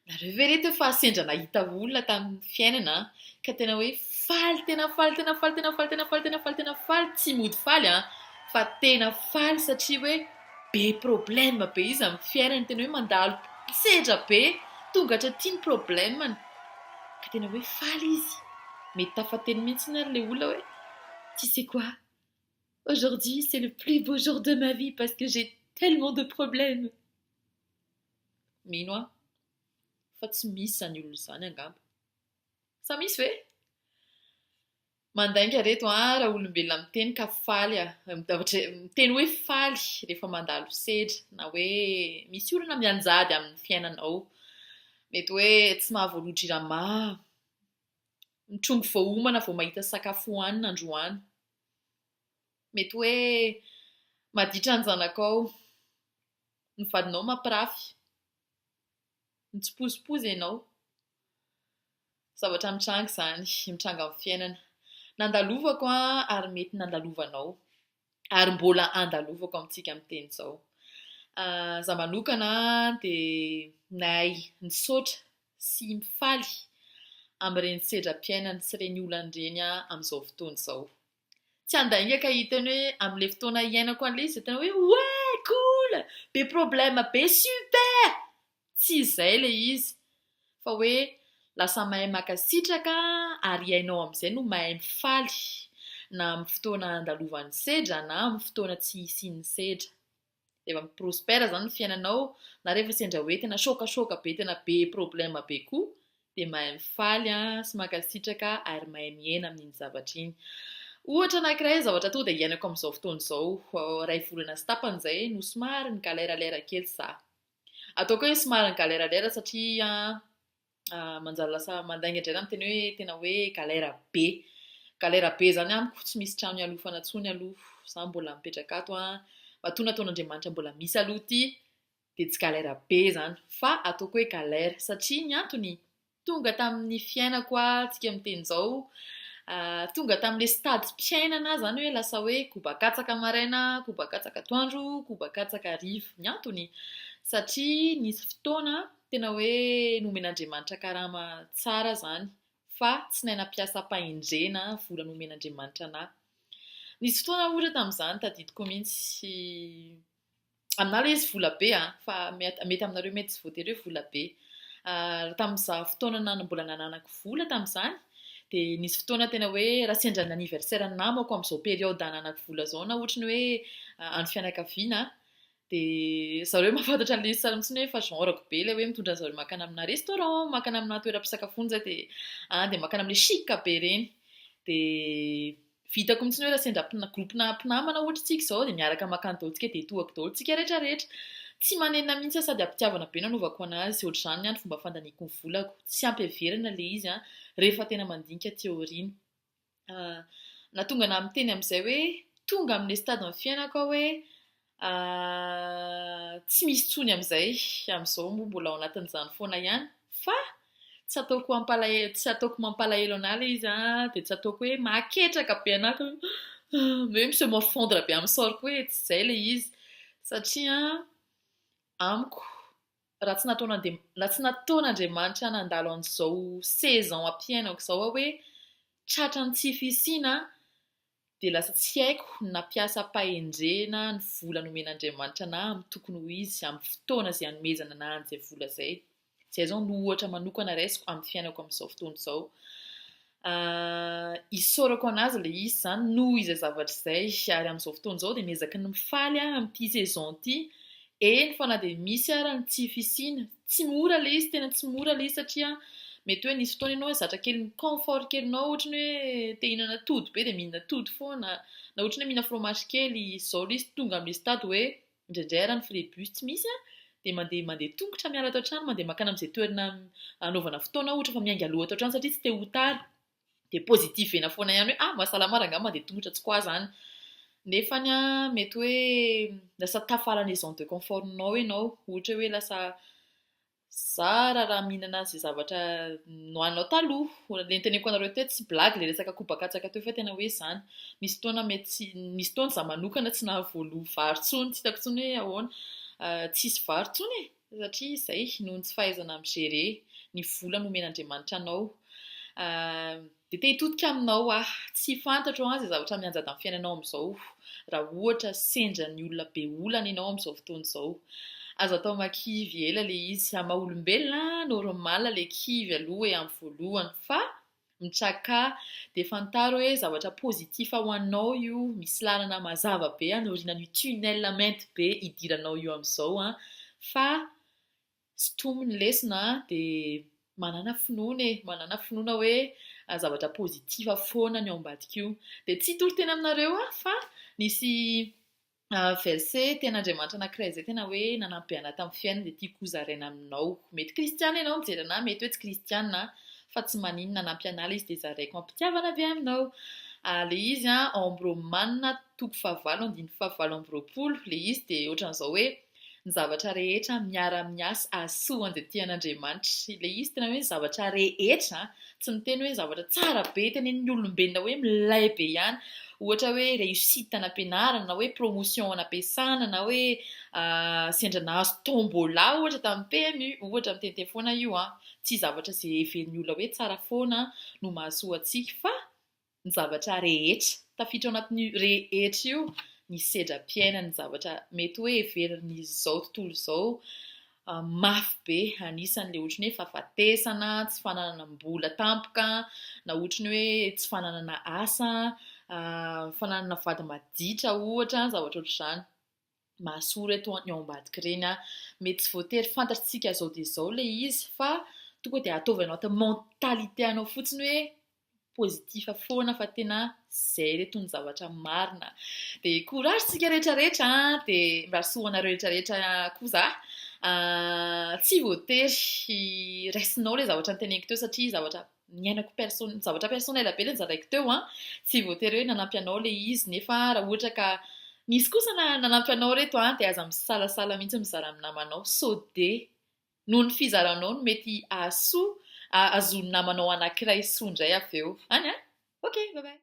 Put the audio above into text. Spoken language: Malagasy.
Nareo ve re teo fa sendra nahita olona tamin'ny fiainana ka tena hoe faly tena faly tena faly tena faly tena faly tena faly tena faly tsy mody faly fa tena faly satria hoe be problème be izy amin'ny fiainany tena hoe mandalo sedra be tonga hatraty ny problemany ka tena hoe faly izy mety tafateny mihitsy ary le olona hoe tu sais quoi aujourd'hui c'est le plus beau jour de ma vie parce que j'ai tellement de problèmes mino aho fa tsy misy zany olona zany angamba sa misy ve mandainga reto raha olombelona miteny ka faly miteny hoe faly rehefa mandalo sedra na hoe misy olona mianjady amin'ny fiainanao mety hoe tsy mahavoaloha-drirama mitrongo voahomana vao mahita sakafo hohanina androany mety hoe maditra ny zanakao ny vadinao mampirafy mitsipozipozy ianao zavatra mitranga izany mitranga amin'ny fiainana nandalovako ary mety nandalovanao ary mbola andalovako amintsika amin'ny teny izao za manokana dia nahay nisaotra sy mifaly amin'ireny sedram-piainana sy ireny olan'ireny amin'izao fotoana izao tsy andainga ka hitany hoe amin'ilay fotoana iainako an'ilay izy tena hoe ouais cool be problème be super tsy izay ilay izy fa hoe lasa mahay makasitraka ary iainao amin'izay no mahay mifaly na amin'ny fotoana andalovan'ny sedra na amin'ny fotoana tsy hisian'ny sedra rehefa miprospera zany ny fiainanao na rehefa sendra hoe tena shokasoka be tena be problème be koa dia mahay mifaly sy makasitraka ary mahay miaina amin'iny zavatra iny ohatra anankiray zavatra tonga dia iainako amin'izao fotoana izao iray volana sy tapany izay no somary ny galeralera kely za ataoko hoe somary ny galeralera satria manjary lasa mandainga indray amin'ny teny hoe tena hoe galera be zany amiko tsy misy trano ialofana intsony aloha za mbola mipetraka ato matoa nataon'Andriamanitra mbola misy aloha ity dia tsy galera be zany fa ataoko hoe galera satria ny antony tonga tamin'ny fiainako tsika miteny izao tonga tamin'ilay stady-piainana zany hoe lasa hoe kobakatsaka maraina kobakatsaka atoandro kobakatsaka hariva ny antony satria nisy fotoana tena hoe nomen'Andriamanitra karama tsara zany fa tsy nahay nampiasa pahendrena vola nomen'Andriamanitra anahy nisy fotoana ohatra tamin'izany tadidiko mihitsy aminahy ilay izy vola be fa mety aminareo mety tsy voatery hoe vola be tamin'izaho fotoana mbola nananako vola tamin'izany dia nisy fotoana tena hoe raha sendra ny anniversaire namako amin'izao période nananako vola izao na ohatra ny hoe any fianakaviana dia zareo mahafantatra an'ilay izy tsara mihitsy hoe fa genreko be ilay hoe mitondra zareo makany amina restaurant makany amina toeram-pisakafoana zay dia makany amin'ilay chic be ireny dia vitako mihitsy hoe raha sendra groupina mpinamana ohatra tsika izao dia miaraka makany daholo tsika dia tohako daholo tsika rehetrarehetra tsy manenina mihitsy sady ampitiavana be nanaovako anazy ohatr'izany ny fomba fandaniako ny volako tsy ampiheverina ilay izy rehefa tena mandinika teoriana na tonga na miteny amin'izay hoe tonga amin'ilay stade amin'ny fiainako aho hoe tsy misy tsony amin'izao moa mbola ao anatin'izany foana ihany fa tsy ataoko mampalahelo anahy ilay izy dia tsy ataoko hoe maketraka be anahy hoe se morfondre be amin'ny soroko hoe tsy izay ilay izy satria amiko raha tsy nataon'Andriamanitra nandalo an'izao 16 ans am-piainako izao hoe tratran'ny tsy fisiana dia lasa tsy haiko nampiasa pahendrena ny vola nomen'Andriamanitra anahy amin'ny tokony ho izy amin'ny fotoana izay hanomezana anahy an'izay vola izay zao no ohatra manokana raisiko amin'ny fiainako amin'izao fotoana izao isaorako anazy ilay izy zany noho izay zavatra izay ary amin'izao fotoana izao dia miezaka ny mifaly amin'ity saison ity eny fa na dia misy ary ny tsy fisiana tsy mora ilay izy tena tsy mora ilay izy satria mety hoe nisy fotoana ianao zatra kely ny confort kelinao ohatra ny hoe te hihinana atody be dia mihinana atody foana na ohatra ny hoe mihina fromage kely izao ilay izy tonga amin'ilay stade hoe indraindray ary ny fribus tsy misy dia mandeha tongotra miala ato an-trano mandeha makany amin'izay toerana anaovana fotoana ohatra fa miainga aloha ato an-trano satria tsy te ho tara dia positif ena foana ihany hoe mahasalama raha angamba mandeha tongotra tsy koa zany nefany mety hoe lasa tafala ny zone de confortnao ianao ohatra hoe lasa za raha mihinana izay zavatra nohaninao taloha le niteneko anareo teo tsy blague le resaka kobakatsaka teo fa tena hoe zany misy fotoana za manokana tsy nahavoalo vary tsony tsy hitako tsony hoe ahoana tsisy vary tsony Satria izay noho ny tsy fahaizana migerer ny vola nomen'Andriamanitra anao. Dia te hitodika aminao aho, tsy fantatro izay zavatra mianjady amin'ny fiainanao amin'izao raha ohatra sendra ny olona be olana ianao amin'izao fotoana izao. Azo atao makivy ela le izy, amaha-olombelona normal le kivy aloha hoe amin'ny voalohany fa mitraka dia fantaro hoe zavatra pozitif ho anao io, misy lalana mazava be aorianan'io tunnel mainty be idiranao io amin'izao fa sotomy ny lesona dia manana finoana hoe zavatra pozitiva foana ny ao ambadika io. Dia tsy hitory tena aminareo fa nisy verset ten'Andriamanitra anankiray izay tena hoe nanampy anahy tamin'ny fiainana dia tiako hozaraina aminao. Mety kristiana ianao mijery anahy, mety hoe tsy kristiana fa tsy maninona nanampy anahy ilay izy dia zaraiko ampitiavana avy aminao. Ilay izy en Romanina 7:20 ilay izy dia ohatran'izao hoe ny zavatra rehetra miara-miasa ahasoa an'izay tian'Andriamanitra. Ilay izy tena hoe ny zavatra rehetra, tsy miteny hoe zavatra tsara be tenenin'ny olombelona hoe milay be ihany. Ohatra hoe réussite any am-pianarana, na hoe promotion any am-piasana, na hoe sendra nahazo tombola ohatra tamin'ny PMU, ohatra miteniteny foana io tsy zavatra izay heverin'ny olona hoe tsara foana no mahasoa antsika fa ny zavatra rehetra. Tafiditra ao anatin'ny rehetra io ny sedram-piainana, ny zavatra mety hoe heverin'izao tontolo izao mafy be, anisan'ilay ohatry ny hoe fahafatesana, tsy fananam-bola tampoka, na ohatry ny hoe tsy fananana asa, fananana vady maditra ohatra, zavatra ohatr'izany. Mahasoa reto ny ao ambadika ireny mety tsy voatery fantatritsika izao dia izao ilay izy fa tonga dia ataovy ao anatin'ny mentalité anao fotsiny hoe pozitiva foana fa tena izay reto ny zavatra marina. Dia courage tsika rehetrarehetra dia mba soa anareo rehetrarehetra koa tsy voatery raisinao ilay zavatra niteneniko teo satria zavatra niainako zavatra personnel be ilay nozaraiko teo tsy voatery hoe nanampy anao ilay izy nefa raha ohatra ka nisy kosa nanampy anao reto dia aza misalasala mihitsy mizara amin'ny namanao sao de noho ny fizaranao no mety ahasoa azon'ny namanao anankiray soa indray avy eo. Any ok, bye bye.